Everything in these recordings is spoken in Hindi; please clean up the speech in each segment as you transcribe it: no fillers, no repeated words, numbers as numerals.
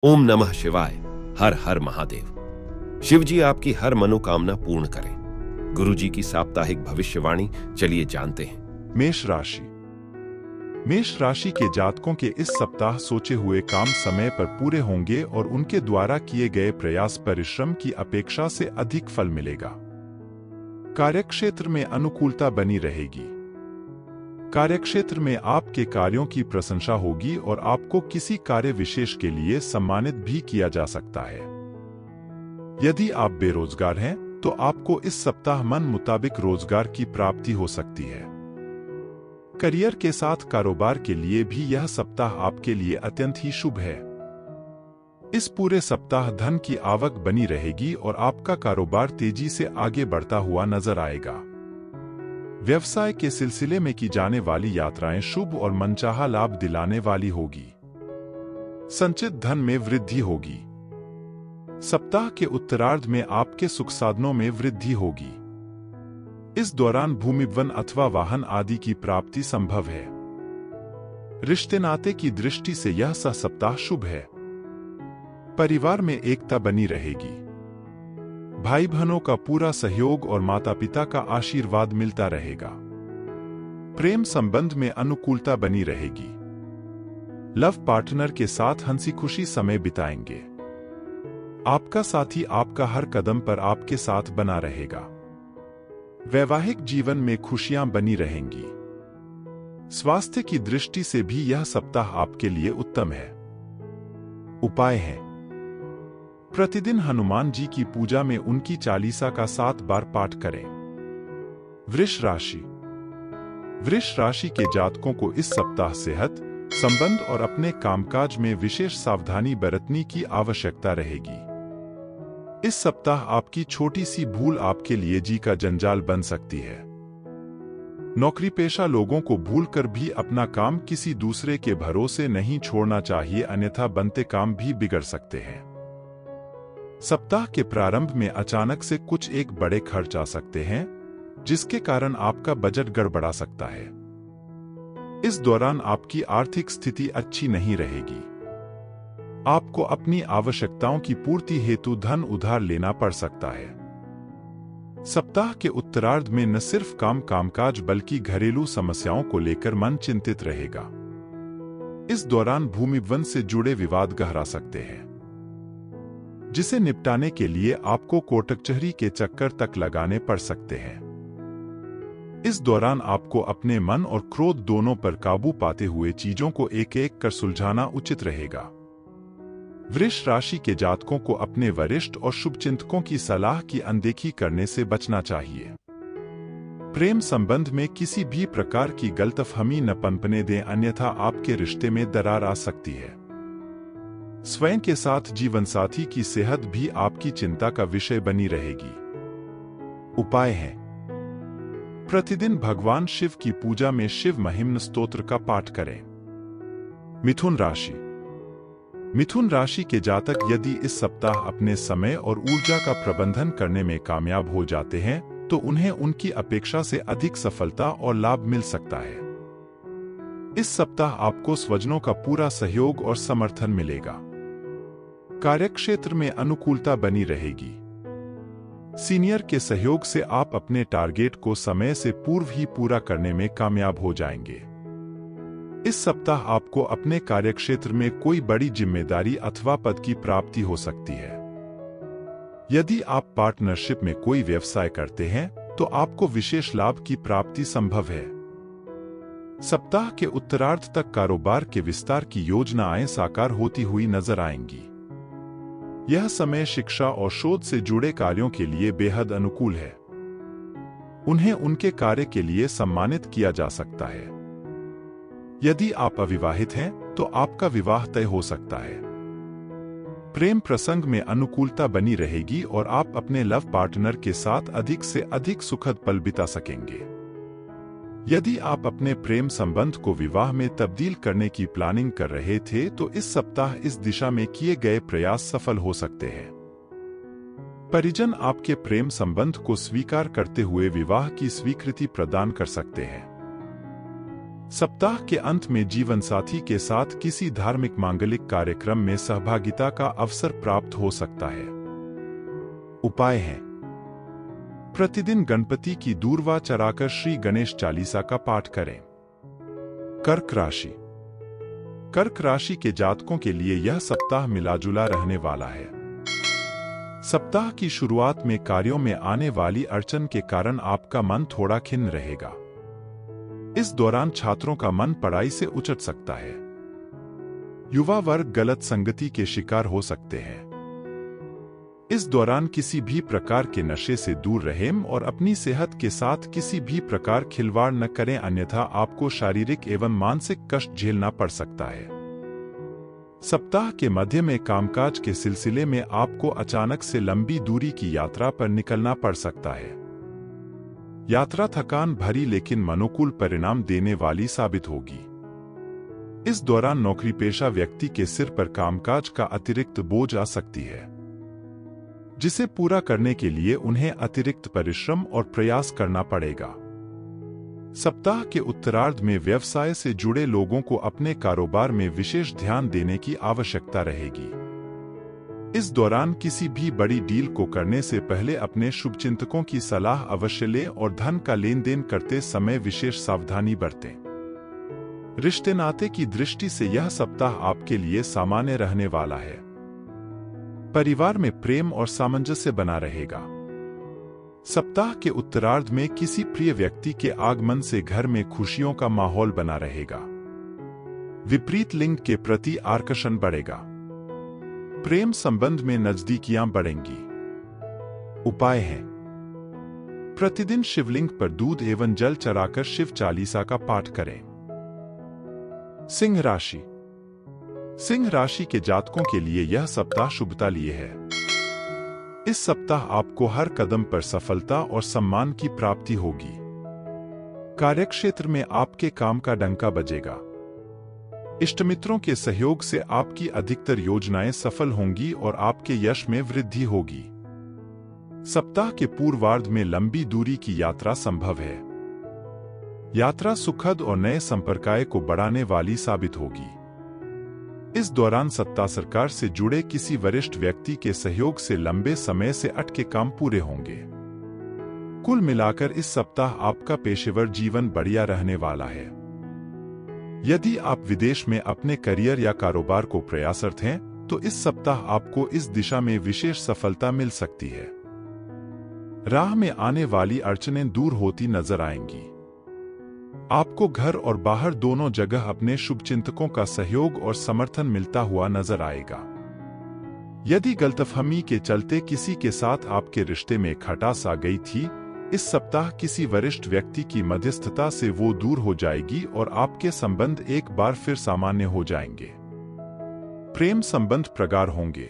ओम नमः शिवाय। हर हर महादेव। शिव जी आपकी हर मनोकामना पूर्ण करें। गुरु जी की साप्ताहिक भविष्यवाणी चलिए जानते हैं। मेष राशि। मेष राशि के जातकों के इस सप्ताह सोचे हुए काम समय पर पूरे होंगे और उनके द्वारा किए गए प्रयास परिश्रम की अपेक्षा से अधिक फल मिलेगा। कार्यक्षेत्र में अनुकूलता बनी रहेगी। कार्यक्षेत्र में आपके कार्यों की प्रशंसा होगी और आपको किसी कार्य विशेष के लिए सम्मानित भी किया जा सकता है। यदि आप बेरोजगार हैं तो आपको इस सप्ताह मन मुताबिक रोजगार की प्राप्ति हो सकती है। करियर के साथ कारोबार के लिए भी यह सप्ताह आपके लिए अत्यंत ही शुभ है। इस पूरे सप्ताह धन की आवक बनी रहेगी और आपका कारोबार तेजी से आगे बढ़ता हुआ नजर आएगा। व्यवसाय के सिलसिले में की जाने वाली यात्राएं शुभ और मनचाहा लाभ दिलाने वाली होगी। संचित धन में वृद्धि होगी। सप्ताह के उत्तरार्ध में आपके सुख साधनों में वृद्धि होगी। इस दौरान भूमि वन अथवा वाहन आदि की प्राप्ति संभव है। रिश्ते नाते की दृष्टि से यह सप्ताह शुभ है। परिवार में एकता बनी रहेगी। भाई बहनों का पूरा सहयोग और माता पिता का आशीर्वाद मिलता रहेगा। प्रेम संबंध में अनुकूलता बनी रहेगी। लव पार्टनर के साथ हंसी खुशी समय बिताएंगे। आपका साथी आपका हर कदम पर आपके साथ बना रहेगा। वैवाहिक जीवन में खुशियां बनी रहेंगी। स्वास्थ्य की दृष्टि से भी यह सप्ताह आपके लिए उत्तम है। उपाय है: प्रतिदिन हनुमान जी की पूजा में उनकी चालीसा का 7 बार पाठ करें। वृष राशि। वृष राशि के जातकों को इस सप्ताह सेहत संबंध और अपने कामकाज में विशेष सावधानी बरतने की आवश्यकता रहेगी। इस सप्ताह आपकी छोटी सी भूल आपके लिए जी का जंजाल बन सकती है। नौकरी पेशा लोगों को भूलकर भी अपना काम किसी दूसरे के भरोसे नहीं छोड़ना चाहिए, अन्यथा बनते काम भी बिगड़ सकते हैं। सप्ताह के प्रारंभ में अचानक से कुछ एक बड़े खर्च आ सकते हैं, जिसके कारण आपका बजट गड़बड़ा सकता है। इस दौरान आपकी आर्थिक स्थिति अच्छी नहीं रहेगी। आपको अपनी आवश्यकताओं की पूर्ति हेतु धन उधार लेना पड़ सकता है। सप्ताह के उत्तरार्ध में न सिर्फ कामकाज बल्कि घरेलू समस्याओं को लेकर मन चिंतित रहेगा। इस दौरान भूमि वन से जुड़े विवाद गहरा सकते हैं, जिसे निपटाने के लिए आपको कोर्ट कचहरी के चक्कर तक लगाने पड़ सकते हैं। इस दौरान आपको अपने मन और क्रोध दोनों पर काबू पाते हुए चीजों को एक एक कर सुलझाना उचित रहेगा। वृष राशि के जातकों को अपने वरिष्ठ और शुभचिंतकों की सलाह की अनदेखी करने से बचना चाहिए। प्रेम संबंध में किसी भी प्रकार की गलतफहमी न पनपने दें, अन्यथा आपके रिश्ते में दरार आ सकती है। स्वयं के साथ जीवनसाथी की सेहत भी आपकी चिंता का विषय बनी रहेगी। उपाय है: प्रतिदिन भगवान शिव की पूजा में शिव महिम्न स्तोत्र का पाठ करें। मिथुन राशि। मिथुन राशि के जातक यदि इस सप्ताह अपने समय और ऊर्जा का प्रबंधन करने में कामयाब हो जाते हैं तो उन्हें उनकी अपेक्षा से अधिक सफलता और लाभ मिल सकता है। इस सप्ताह आपको स्वजनों का पूरा सहयोग और समर्थन मिलेगा। कार्यक्षेत्र में अनुकूलता बनी रहेगी। सीनियर के सहयोग से आप अपने टारगेट को समय से पूर्व ही पूरा करने में कामयाब हो जाएंगे। इस सप्ताह आपको अपने कार्यक्षेत्र में कोई बड़ी जिम्मेदारी अथवा पद की प्राप्ति हो सकती है। यदि आप पार्टनरशिप में कोई व्यवसाय करते हैं तो आपको विशेष लाभ की प्राप्ति संभव है। सप्ताह के उत्तरार्ध तक कारोबार के विस्तार की योजनाएं साकार होती हुई नजर आएंगी। यह समय शिक्षा और शोध से जुड़े कार्यों के लिए बेहद अनुकूल है। उन्हें उनके कार्य के लिए सम्मानित किया जा सकता है। यदि आप अविवाहित हैं तो आपका विवाह तय हो सकता है। प्रेम प्रसंग में अनुकूलता बनी रहेगी और आप अपने लव पार्टनर के साथ अधिक से अधिक सुखद पल बिता सकेंगे। यदि आप अपने प्रेम संबंध को विवाह में तब्दील करने की प्लानिंग कर रहे थे तो इस सप्ताह इस दिशा में किए गए प्रयास सफल हो सकते हैं। परिजन आपके प्रेम संबंध को स्वीकार करते हुए विवाह की स्वीकृति प्रदान कर सकते हैं। सप्ताह के अंत में जीवन साथी के साथ किसी धार्मिक मांगलिक कार्यक्रम में सहभागिता का अवसर प्राप्त हो सकता है। उपाय है, प्रतिदिन गणपति की दूर्वा चढ़ाकर श्री गणेश चालीसा का पाठ करें। कर्क राशि। कर्क राशि के जातकों के लिए यह सप्ताह मिलाजुला रहने वाला है। सप्ताह की शुरुआत में कार्यों में आने वाली अड़चन के कारण आपका मन थोड़ा खिन्न रहेगा। इस दौरान छात्रों का मन पढ़ाई से उचट सकता है। युवा वर्ग गलत संगति के शिकार हो सकते हैं। इस दौरान किसी भी प्रकार के नशे से दूर रहें और अपनी सेहत के साथ किसी भी प्रकार खिलवाड़ न करें, अन्यथा आपको शारीरिक एवं मानसिक कष्ट झेलना पड़ सकता है। सप्ताह के मध्य में कामकाज के सिलसिले में आपको अचानक से लंबी दूरी की यात्रा पर निकलना पड़ सकता है। यात्रा थकान भरी लेकिन अनुकूल परिणाम देने वाली साबित होगी। इस दौरान नौकरी पेशा व्यक्ति के सिर पर कामकाज का अतिरिक्त बोझ आ सकती है, जिसे पूरा करने के लिए उन्हें अतिरिक्त परिश्रम और प्रयास करना पड़ेगा। सप्ताह के उत्तरार्ध में व्यवसाय से जुड़े लोगों को अपने कारोबार में विशेष ध्यान देने की आवश्यकता रहेगी। इस दौरान किसी भी बड़ी डील को करने से पहले अपने शुभचिंतकों की सलाह अवश्य लें और धन का लेन देन करते समय विशेष सावधानी बरतें। रिश्ते नाते की दृष्टि से यह सप्ताह आपके लिए सामान्य रहने वाला है। परिवार में प्रेम और सामंजस्य बना रहेगा। सप्ताह के उत्तरार्ध में किसी प्रिय व्यक्ति के आगमन से घर में खुशियों का माहौल बना रहेगा। विपरीत लिंग के प्रति आकर्षण बढ़ेगा। प्रेम संबंध में नजदीकियां बढ़ेंगी। उपाय है, प्रतिदिन शिवलिंग पर दूध एवं जल चढ़ाकर शिव चालीसा का पाठ करें। सिंह राशि। सिंह राशि के जातकों के लिए यह सप्ताह शुभता लिए है। इस सप्ताह आपको हर कदम पर सफलता और सम्मान की प्राप्ति होगी। कार्यक्षेत्र में आपके काम का डंका बजेगा। इष्टमित्रों के सहयोग से आपकी अधिकतर योजनाएं सफल होंगी और आपके यश में वृद्धि होगी। सप्ताह के पूर्वार्ध में लंबी दूरी की यात्रा संभव है। यात्रा सुखद और नए संपर्काय को बढ़ाने वाली साबित होगी। इस दौरान सत्ता सरकार से जुड़े किसी वरिष्ठ व्यक्ति के सहयोग से लंबे समय से अटके काम पूरे होंगे। कुल मिलाकर इस सप्ताह आपका पेशेवर जीवन बढ़िया रहने वाला है। यदि आप विदेश में अपने करियर या कारोबार को प्रयासरत हैं, तो इस सप्ताह आपको इस दिशा में विशेष सफलता मिल सकती है। राह में आने वाली अड़चनें दूर होती नजर आएंगी। आपको घर और बाहर दोनों जगह अपने शुभचिंतकों का सहयोग और समर्थन मिलता हुआ नजर आएगा। यदि गलतफहमी के चलते किसी के साथ आपके रिश्ते में खटास आ गई थी, इस सप्ताह किसी वरिष्ठ व्यक्ति की मध्यस्थता से वो दूर हो जाएगी और आपके संबंध एक बार फिर सामान्य हो जाएंगे। प्रेम संबंध प्रगाढ़ होंगे।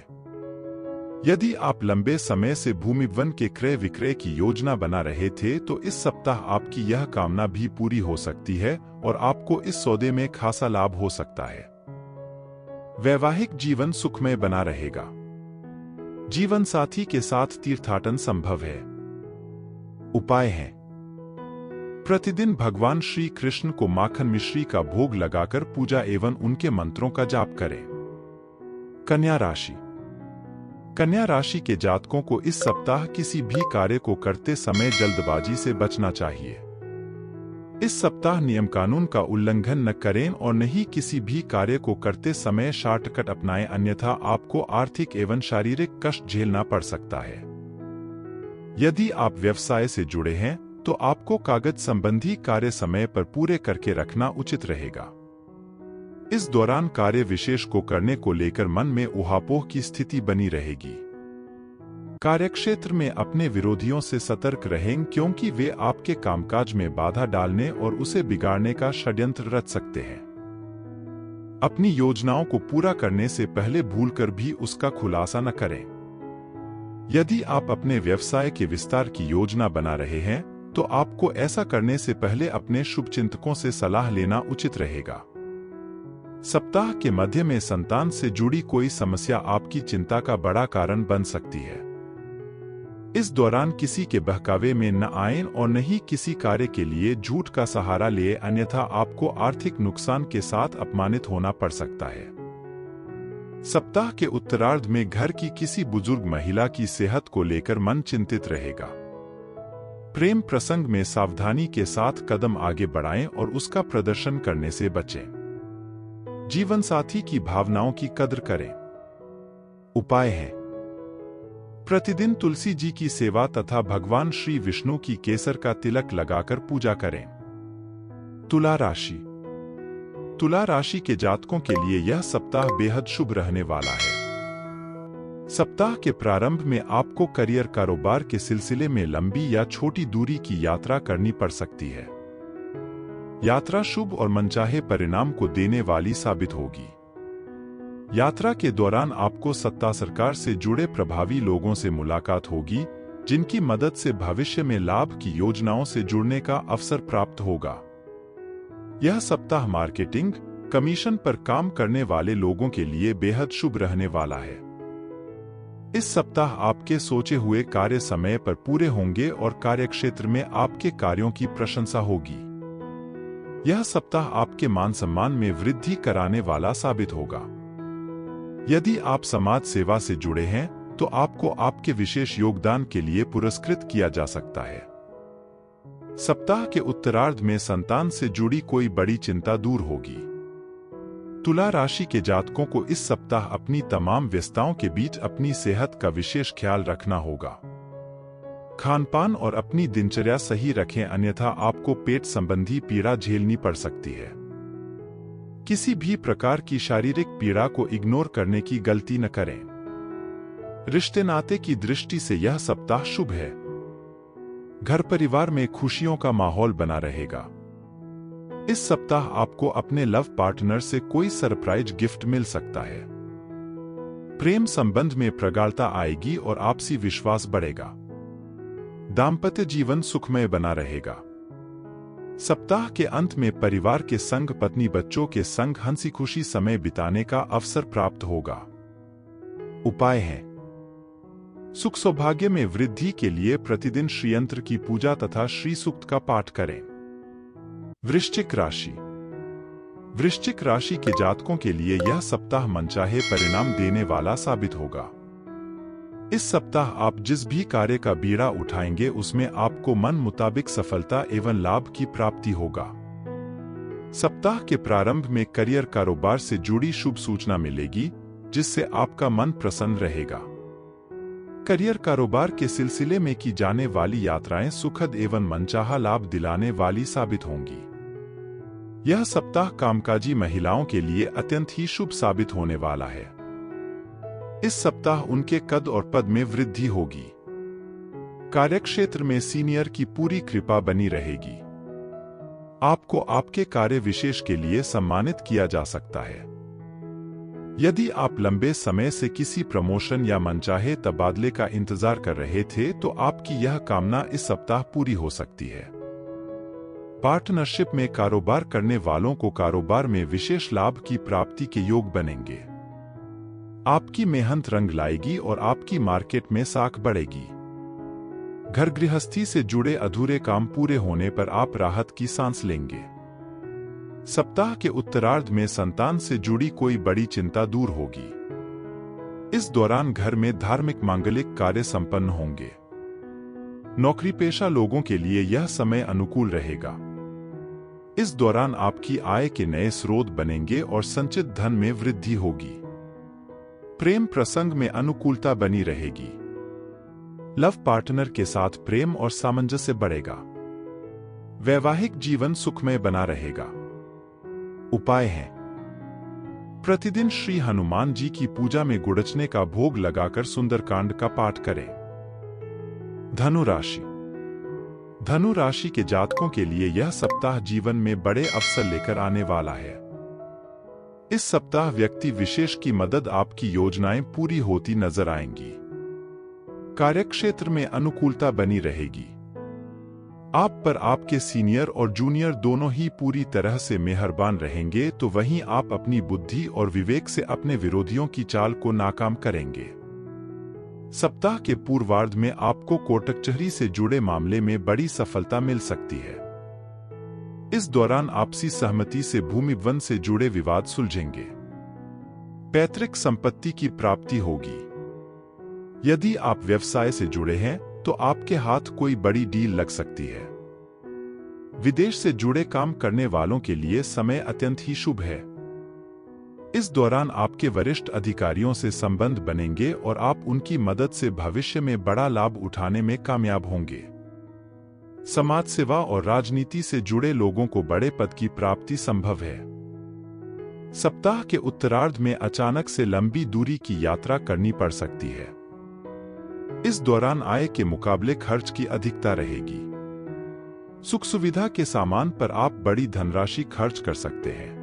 यदि आप लंबे समय से भूमि वन के क्रय विक्रय की योजना बना रहे थे, तो इस सप्ताह आपकी यह कामना भी पूरी हो सकती है और आपको इस सौदे में खासा लाभ हो सकता है। वैवाहिक जीवन सुखमय बना रहेगा। जीवन साथी के साथ तीर्थाटन संभव है। उपाय है, प्रतिदिन भगवान श्री कृष्ण को माखन मिश्री का भोग लगाकर पूजा एवं उनके मंत्रों का जाप करें। कन्या राशि। कन्या राशि के जातकों को इस सप्ताह किसी भी कार्य को करते समय जल्दबाजी से बचना चाहिए। इस सप्ताह नियम कानून का उल्लंघन न करें और न ही किसी भी कार्य को करते समय शॉर्टकट अपनाएं, अन्यथा आपको आर्थिक एवं शारीरिक कष्ट झेलना पड़ सकता है। यदि आप व्यवसाय से जुड़े हैं, तो आपको कागज संबंधी कार्य समय पर पूरे करके रखना उचित रहेगा। इस दौरान कार्य विशेष को करने को लेकर मन में ऊहापोह की स्थिति बनी रहेगी। कार्यक्षेत्र में अपने विरोधियों से सतर्क रहें, क्योंकि वे आपके कामकाज में बाधा डालने और उसे बिगाड़ने का षड्यंत्र रच सकते हैं। अपनी योजनाओं को पूरा करने से पहले भूलकर भी उसका खुलासा न करें। यदि आप अपने व्यवसाय के विस्तार की योजना बना रहे हैं, तो आपको ऐसा करने से पहले अपने शुभचिंतकों से सलाह लेना उचित रहेगा। सप्ताह के मध्य में संतान से जुड़ी कोई समस्या आपकी चिंता का बड़ा कारण बन सकती है। इस दौरान किसी के बहकावे में न आएं और न ही किसी कार्य के लिए झूठ का सहारा लिए, अन्यथा आपको आर्थिक नुकसान के साथ अपमानित होना पड़ सकता है। सप्ताह के उत्तरार्ध में घर की किसी बुजुर्ग महिला की सेहत को लेकर मन चिंतित रहेगा। प्रेम प्रसंग में सावधानी के साथ कदम आगे बढ़ाएं और उसका प्रदर्शन करने से बचें। जीवन साथी की भावनाओं की कद्र करें। उपाय है: प्रतिदिन तुलसी जी की सेवा तथा भगवान श्री विष्णु की केसर का तिलक लगाकर पूजा करें। तुला राशि। तुला राशि के जातकों के लिए यह सप्ताह बेहद शुभ रहने वाला है। सप्ताह के प्रारंभ में आपको करियर कारोबार के सिलसिले में लंबी या छोटी दूरी की यात्रा करनी पड़ सकती है। यात्रा शुभ और मनचाहे परिणाम को देने वाली साबित होगी। यात्रा के दौरान आपको सत्ता सरकार से जुड़े प्रभावी लोगों से मुलाकात होगी, जिनकी मदद से भविष्य में लाभ की योजनाओं से जुड़ने का अवसर प्राप्त होगा। यह सप्ताह मार्केटिंग, कमीशन पर काम करने वाले लोगों के लिए बेहद शुभ रहने वाला है। इस सप्ताह आपके सोचे हुए कार्य समय पर पूरे होंगे और कार्यक्षेत्र में आपके कार्यों की प्रशंसा होगी। यह सप्ताह आपके मान सम्मान में वृद्धि कराने वाला साबित होगा। यदि आप समाज सेवा से जुड़े हैं तो आपको आपके विशेष योगदान के लिए पुरस्कृत किया जा सकता है। सप्ताह के उत्तरार्ध में संतान से जुड़ी कोई बड़ी चिंता दूर होगी। तुला राशि के जातकों को इस सप्ताह अपनी तमाम व्यस्तताओं के बीच अपनी सेहत का विशेष ख्याल रखना होगा। खानपान और अपनी दिनचर्या सही रखें, अन्यथा आपको पेट संबंधी पीड़ा झेलनी पड़ सकती है। किसी भी प्रकार की शारीरिक पीड़ा को इग्नोर करने की गलती न करें। रिश्ते नाते की दृष्टि से यह सप्ताह शुभ है। घर परिवार में खुशियों का माहौल बना रहेगा। इस सप्ताह आपको अपने लव पार्टनर से कोई सरप्राइज गिफ्ट मिल सकता है। प्रेम संबंध में प्रगाढ़ता आएगी और आपसी विश्वास बढ़ेगा। दाम्पत्य जीवन सुखमय बना रहेगा। सप्ताह के अंत में परिवार के संग पत्नी बच्चों के संग हंसी खुशी समय बिताने का अवसर प्राप्त होगा। उपाय है: सुख सौभाग्य में वृद्धि के लिए प्रतिदिन श्रीयंत्र की पूजा तथा श्री सूक्त का पाठ करें। वृश्चिक राशि। वृश्चिक राशि के जातकों के लिए यह सप्ताह मनचाहे परिणाम देने वाला साबित होगा। इस सप्ताह आप जिस भी कार्य का बीड़ा उठाएंगे उसमें आपको मन मुताबिक सफलता एवं लाभ की प्राप्ति होगा। सप्ताह के प्रारंभ में करियर कारोबार से जुड़ी शुभ सूचना मिलेगी, जिससे आपका मन प्रसन्न रहेगा। करियर कारोबार के सिलसिले में की जाने वाली यात्राएं सुखद एवं मनचाहा लाभ दिलाने वाली साबित होंगी। यह सप्ताह कामकाजी महिलाओं के लिए अत्यंत ही शुभ साबित होने वाला है। इस सप्ताह उनके कद और पद में वृद्धि होगी। कार्यक्षेत्र में सीनियर की पूरी कृपा बनी रहेगी। आपको आपके कार्य विशेष के लिए सम्मानित किया जा सकता है। यदि आप लंबे समय से किसी प्रमोशन या मनचाहे तबादले का इंतजार कर रहे थे तो आपकी यह कामना इस सप्ताह पूरी हो सकती है। पार्टनरशिप में कारोबार करने वालों को कारोबार में विशेष लाभ की प्राप्ति के योग बनेंगे। आपकी मेहनत रंग लाएगी और आपकी मार्केट में साख बढ़ेगी। घर गृहस्थी से जुड़े अधूरे काम पूरे होने पर आप राहत की सांस लेंगे। सप्ताह के उत्तरार्ध में संतान से जुड़ी कोई बड़ी चिंता दूर होगी। इस दौरान घर में धार्मिक मांगलिक कार्य संपन्न होंगे। नौकरी पेशा लोगों के लिए यह समय अनुकूल रहेगा। इस दौरान आपकी आय के नए स्रोत बनेंगे और संचित धन में वृद्धि होगी। प्रेम प्रसंग में अनुकूलता बनी रहेगी। लव पार्टनर के साथ प्रेम और सामंजस्य बढ़ेगा। वैवाहिक जीवन सुखमय बना रहेगा। उपाय है: प्रतिदिन श्री हनुमान जी की पूजा में गुड़चने का भोग लगाकर सुंदरकांड का पाठ करें। धनु राशि। धनु राशि के जातकों के लिए यह सप्ताह जीवन में बड़े अवसर लेकर आने वाला है। इस सप्ताह व्यक्ति विशेष की मदद आपकी योजनाएं पूरी होती नजर आएंगी। कार्यक्षेत्र में अनुकूलता बनी रहेगी। आप पर आपके सीनियर और जूनियर दोनों ही पूरी तरह से मेहरबान रहेंगे, तो वहीं आप अपनी बुद्धि और विवेक से अपने विरोधियों की चाल को नाकाम करेंगे। सप्ताह के पूर्वार्ध में आपको कोर्ट कचहरी से जुड़े मामले में बड़ी सफलता मिल सकती है। इस दौरान आपसी सहमति से भूमि वन से जुड़े विवाद सुलझेंगे। पैतृक संपत्ति की प्राप्ति होगी। यदि आप व्यवसाय से जुड़े हैं तो आपके हाथ कोई बड़ी डील लग सकती है। विदेश से जुड़े काम करने वालों के लिए समय अत्यंत ही शुभ है। इस दौरान आपके वरिष्ठ अधिकारियों से संबंध बनेंगे और आप उनकी मदद से भविष्य में बड़ा लाभ उठाने में कामयाब होंगे। समाज सेवा और राजनीति से जुड़े लोगों को बड़े पद की प्राप्ति संभव है। सप्ताह के उत्तरार्ध में अचानक से लंबी दूरी की यात्रा करनी पड़ सकती है। इस दौरान आय के मुकाबले खर्च की अधिकता रहेगी। सुख सुविधा के सामान पर आप बड़ी धनराशि खर्च कर सकते हैं।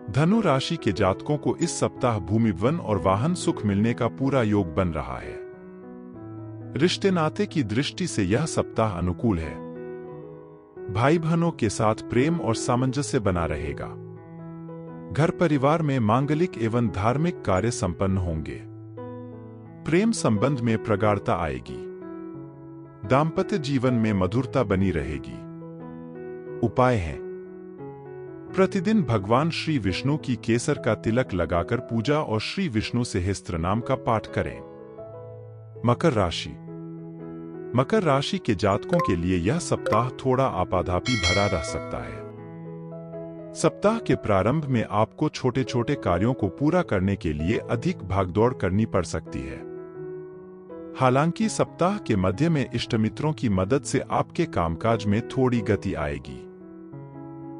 धनु राशि के जातकों को इस सप्ताह भूमि वन और वाहन सुख मिलने का पूरा योग बन रहा है। रिश्ते नाते की दृष्टि से यह सप्ताह अनुकूल है। भाई बहनों के साथ प्रेम और सामंजस्य बना रहेगा। घर परिवार में मांगलिक एवं धार्मिक कार्य संपन्न होंगे। प्रेम संबंध में प्रगाढ़ता आएगी। दाम्पत्य जीवन में मधुरता बनी रहेगी। उपाय है: प्रतिदिन भगवान श्री विष्णु की केसर का तिलक लगाकर पूजा और श्री विष्णु सहस्त्र नाम का पाठ करें। मकर राशि। मकर राशि के जातकों के लिए यह सप्ताह थोड़ा आपाधापी भरा रह सकता है। सप्ताह के प्रारंभ में आपको छोटे छोटे कार्यों को पूरा करने के लिए अधिक भागदौड़ करनी पड़ सकती है। हालांकि सप्ताह के मध्य में इष्टमित्रों की मदद से आपके कामकाज में थोड़ी गति आएगी।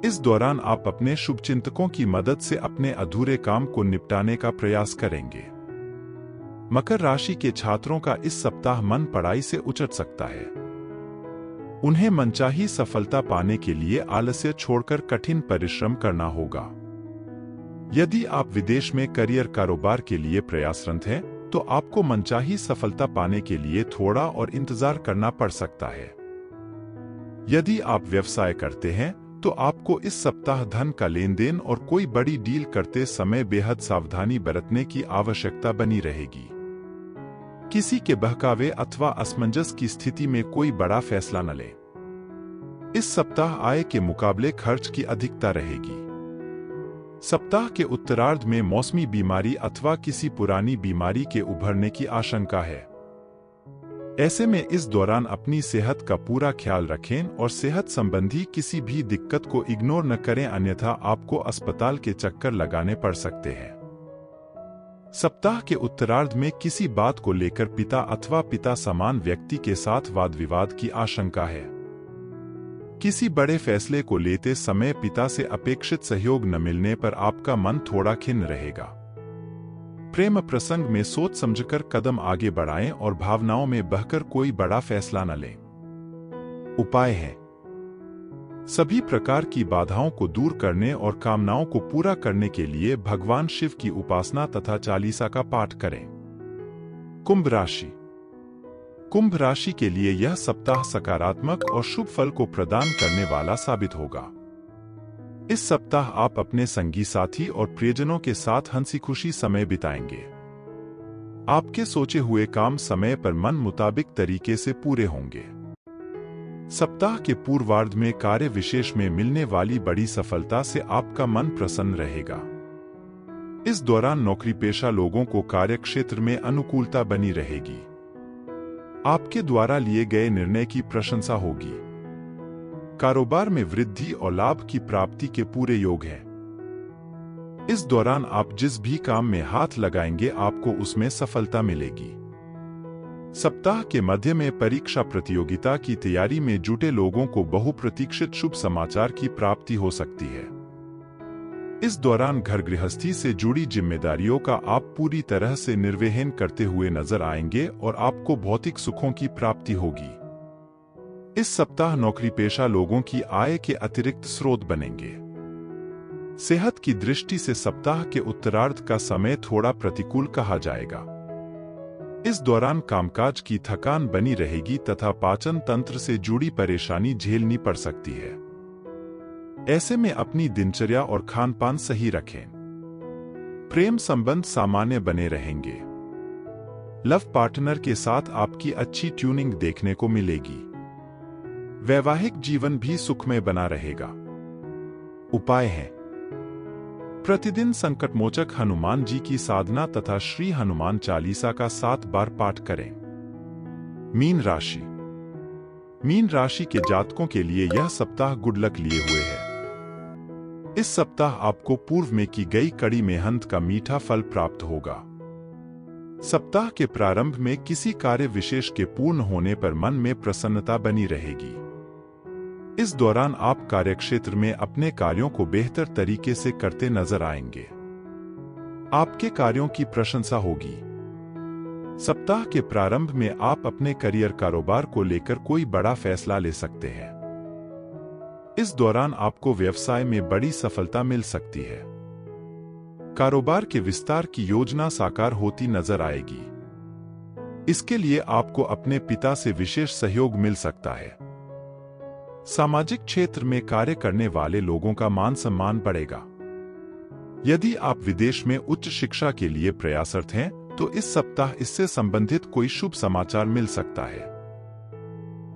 इस दौरान आप अपने शुभचिंतकों की मदद से अपने अधूरे काम को निपटाने का प्रयास करेंगे। मकर राशि के छात्रों का इस सप्ताह मन पढ़ाई से उचट सकता है। उन्हें मनचाही सफलता पाने के लिए आलस्य छोड़कर कठिन परिश्रम करना होगा। यदि आप विदेश में करियर कारोबार के लिए प्रयासरत हैं, तो आपको मनचाही सफलता पाने के लिए थोड़ा और इंतजार करना पड़ सकता है। यदि आप व्यवसाय करते हैं, तो आपको इस सप्ताह धन का लेन देन और कोई बड़ी डील करते समय बेहद सावधानी बरतने की आवश्यकता बनी रहेगी। किसी के बहकावे अथवा असमंजस की स्थिति में कोई बड़ा फैसला न लें। इस सप्ताह आय के मुकाबले खर्च की अधिकता रहेगी। सप्ताह के उत्तरार्ध में मौसमी बीमारी अथवा किसी पुरानी बीमारी के उभरने की आशंका है। ऐसे में इस दौरान अपनी सेहत का पूरा ख्याल रखें और सेहत संबंधी किसी भी दिक्कत को इग्नोर न करें, अन्यथा आपको अस्पताल के चक्कर लगाने पड़ सकते हैं। सप्ताह के उत्तरार्ध में किसी बात को लेकर पिता अथवा पिता समान व्यक्ति के साथ वाद विवाद की आशंका है। किसी बड़े फैसले को लेते समय पिता से अपेक्षित सहयोग न मिलने पर आपका मन थोड़ा खिन्न रहेगा। प्रेम प्रसंग में सोच समझकर कदम आगे बढ़ाएं और भावनाओं में बहकर कोई बड़ा फैसला न लें। उपाय है: सभी प्रकार की बाधाओं को दूर करने और कामनाओं को पूरा करने के लिए भगवान शिव की उपासना तथा चालीसा का पाठ करें। कुंभ राशि। कुंभ राशि के लिए यह सप्ताह सकारात्मक और शुभ फल को प्रदान करने वाला साबित होगा। इस सप्ताह आप अपने संगी साथी और प्रियजनों के साथ हंसी खुशी समय बिताएंगे। आपके सोचे हुए काम समय पर मन मुताबिक तरीके से पूरे होंगे। सप्ताह के पूर्वार्ध में कार्य विशेष में मिलने वाली बड़ी सफलता से आपका मन प्रसन्न रहेगा। इस दौरान नौकरी पेशा लोगों को कार्य क्षेत्र में अनुकूलता बनी रहेगी। आपके द्वारा लिए गए निर्णय की प्रशंसा होगी। कारोबार में वृद्धि और लाभ की प्राप्ति के पूरे योग हैं। इस दौरान आप जिस भी काम में हाथ लगाएंगे, आपको उसमें सफलता मिलेगी। सप्ताह के मध्य में परीक्षा प्रतियोगिता की तैयारी में जुटे लोगों को बहुप्रतीक्षित शुभ समाचार की प्राप्ति हो सकती है। इस दौरान घर गृहस्थी से जुड़ी जिम्मेदारियों का आप पूरी तरह से निर्वहन करते हुए नजर आएंगे और आपको भौतिक सुखों की प्राप्ति होगी। इस सप्ताह नौकरी पेशा लोगों की आय के अतिरिक्त स्रोत बनेंगे। सेहत की दृष्टि से सप्ताह के उत्तरार्ध का समय थोड़ा प्रतिकूल कहा जाएगा। इस दौरान कामकाज की थकान बनी रहेगी तथा पाचन तंत्र से जुड़ी परेशानी झेलनी पड़ सकती है। ऐसे में अपनी दिनचर्या और खान पान सही रखें। प्रेम संबंध सामान्य बने रहेंगे। लव पार्टनर के साथ आपकी अच्छी ट्यूनिंग देखने को मिलेगी। वैवाहिक जीवन भी सुखमय बना रहेगा। उपाय है, प्रतिदिन संकटमोचक हनुमान जी की साधना तथा श्री हनुमान चालीसा का 7 बार पाठ करें। मीन राशि। मीन राशि के जातकों के लिए यह सप्ताह गुड लक लिए हुए है। इस सप्ताह आपको पूर्व में की गई कड़ी मेहनत का मीठा फल प्राप्त होगा। सप्ताह के प्रारंभ में किसी कार्य विशेष के पूर्ण होने पर मन में प्रसन्नता बनी रहेगी। इस दौरान आप कार्यक्षेत्र में अपने कार्यों को बेहतर तरीके से करते नजर आएंगे। आपके कार्यों की प्रशंसा होगी। सप्ताह के प्रारंभ में आप अपने करियर कारोबार को लेकर कोई बड़ा फैसला ले सकते हैं। इस दौरान आपको व्यवसाय में बड़ी सफलता मिल सकती है। कारोबार के विस्तार की योजना साकार होती नजर आएगी। इसके लिए आपको अपने पिता से विशेष सहयोग मिल सकता है। सामाजिक क्षेत्र में कार्य करने वाले लोगों का मान सम्मान बढ़ेगा। यदि आप विदेश में उच्च शिक्षा के लिए प्रयासरत हैं, तो इस सप्ताह इससे संबंधित कोई शुभ समाचार मिल सकता है।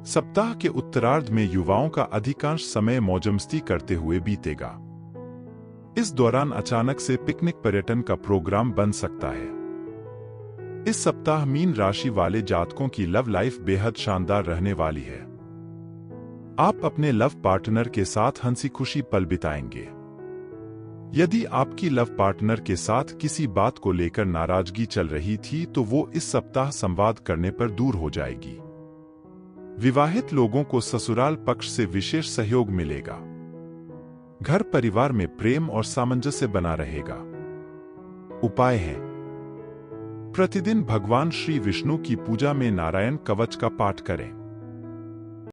सप्ताह के उत्तरार्ध में युवाओं का अधिकांश समय मौजमस्ती करते हुए बीतेगा। इस दौरान अचानक से पिकनिक पर्यटन का प्रोग्राम बन सकता है। इस सप्ताह मीन राशि वाले जातकों की लव लाइफ बेहद शानदार रहने वाली है। आप अपने लव पार्टनर के साथ हंसी खुशी पल बिताएंगे। यदि आपकी लव पार्टनर के साथ किसी बात को लेकर नाराजगी चल रही थी, तो वो इस सप्ताह संवाद करने पर दूर हो जाएगी। विवाहित लोगों को ससुराल पक्ष से विशेष सहयोग मिलेगा। घर परिवार में प्रेम और सामंजस्य बना रहेगा। उपाय है, प्रतिदिन भगवान श्री विष्णु की पूजा में नारायण कवच का पाठ करें।